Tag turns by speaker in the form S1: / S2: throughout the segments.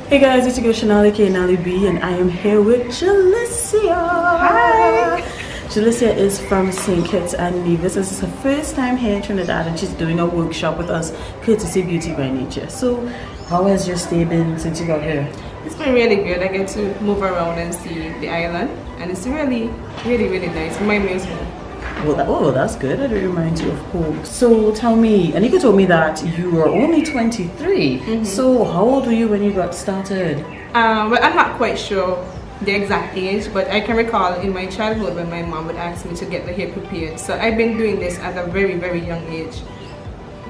S1: Hey guys, it's your girl Chanel aka Nelly B, and I am here with Jalicia.
S2: Hi!
S1: Jalicia is from St. Kitts and Nevis. This is her first time here in Trinidad and she's doing a workshop with us, courtesy Beauty by Nature. So, how has your stay been since you got here?
S2: It's been really good. I get to move around and see the island, and it's really nice. Remind me of home.
S1: Well, that's good. It reminds you of home. So tell me, Anika told me that you were only 23. So how old were you when you got started?
S2: Well, I'm not quite sure the exact age, but I can recall in my childhood when my mom would ask me to get the hair prepared. So I've been doing this at a very young age.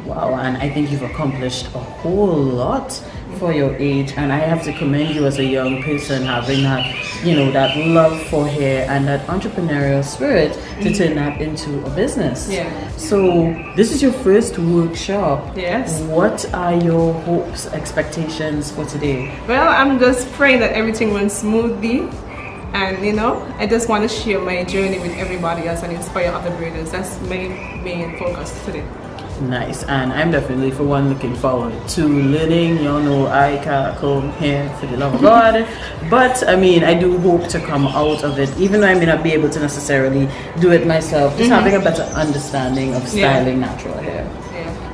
S1: Wow, and I think you've accomplished a whole lot for your age, and I have to commend you as a young person having that, that love for hair and that entrepreneurial spirit to turn that into a business.
S2: Yeah.
S1: So this is your first workshop.
S2: Yes.
S1: What are your hopes, expectations for today?
S2: Well, I'm just praying that everything runs smoothly, and I just want to share my journey with everybody else and inspire other braiders. That's my main focus today.
S1: Nice, and I'm definitely for one looking forward to learning. I can't comb hair for the love of God, but I mean I do hope to come out of it, even though I may not be able to necessarily do it myself, just having a better understanding of styling natural hair.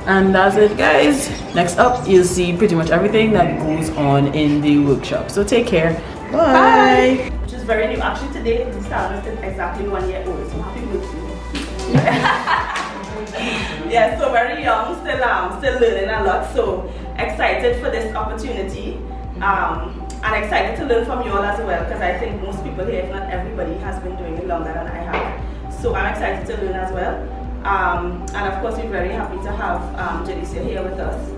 S1: And that's it, guys. Next up you'll see pretty much everything that goes on in the workshop, so take care. Bye.
S3: Which is very new. Actually today the stylist is exactly 1 year old, so happy birthday. Yeah, so very young, still learning a lot, so excited for this opportunity, and excited to learn from you all as well, because I think most people here, if not everybody, has been doing it longer than I have. So I'm excited to learn as well, and of course we're very happy to have Jalicia here with us.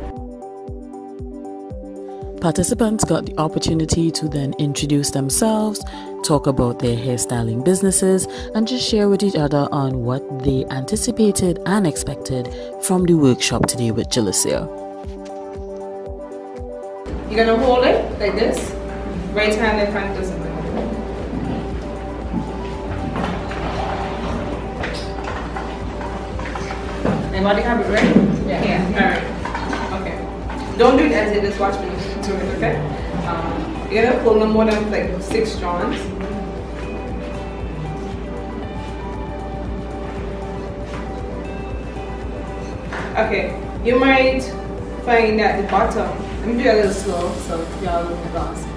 S1: Participants got the opportunity to then introduce themselves, talk about their hairstyling businesses, and just share with each other on what they anticipated and expected from the workshop today with Jalicia.
S2: You're gonna hold it like this. Right hand, left hand doesn't move. Anybody have it ready? Yeah. Alright. Okay. Don't do it as it is. Watch me do it, okay? You're gonna pull no more than like 6 strands. Okay, you might find that the bottom, let me do it a little slow so y'all don't get lost.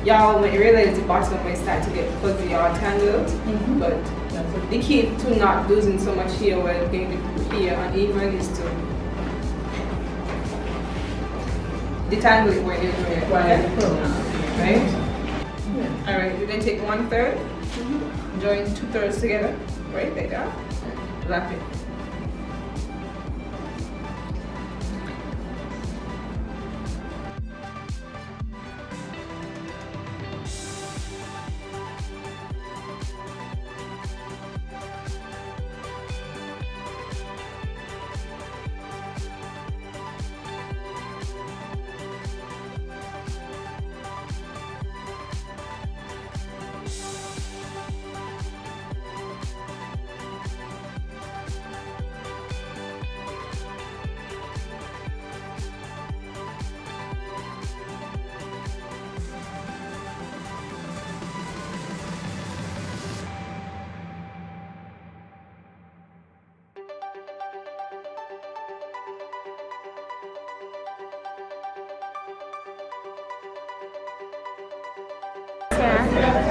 S2: Y'all might realize the bottom might start to get fuzzy or tangled, but the key to not losing so much hair while getting the hair uneven is to detangle it where you're doing it. Right? Yeah. Alright, you then take 1/3, join 2/3 together, right, like that, wrap it.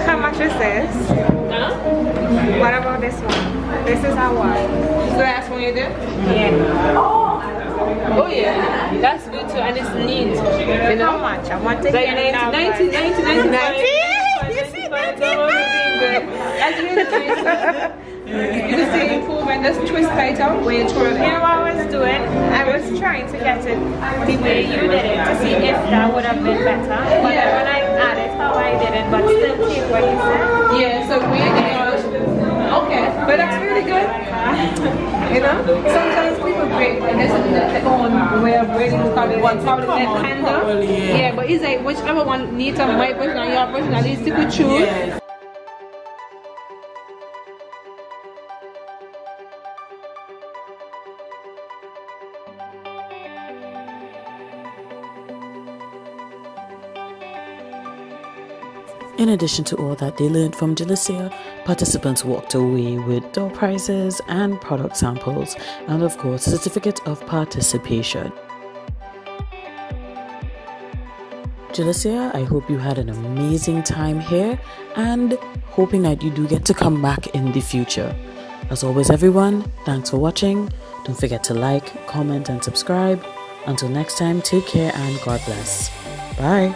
S4: How much is this?
S2: Huh?
S4: What about this one? This is our one.
S2: This is the last one you did?
S4: Yeah.
S2: Oh yeah, that's good too, and it's neat.
S4: How much? I want to
S2: like
S4: get
S2: 90.
S4: You see that?
S2: You can see improvement. Just twist tight out when you throw it.
S4: You know what I was doing? I was trying to get it the way you did it to see if that would have been better. But then when I added how I did it, but still keep what you said.
S2: Yeah, so we okay, but that's really good. Sometimes people break and there's their own way of breaking probably their handle. Yeah, but it's like whichever one needs on my version or your version, at least you could choose.
S1: Yes. In addition to all that they learned from Jalicia, participants walked away with door prizes and product samples, and of course, a certificate of participation. Jalicia, I hope you had an amazing time here and hoping that you do get to come back in the future. As always, everyone, thanks for watching. Don't forget to like, comment, and subscribe. Until next time, take care and God bless. Bye.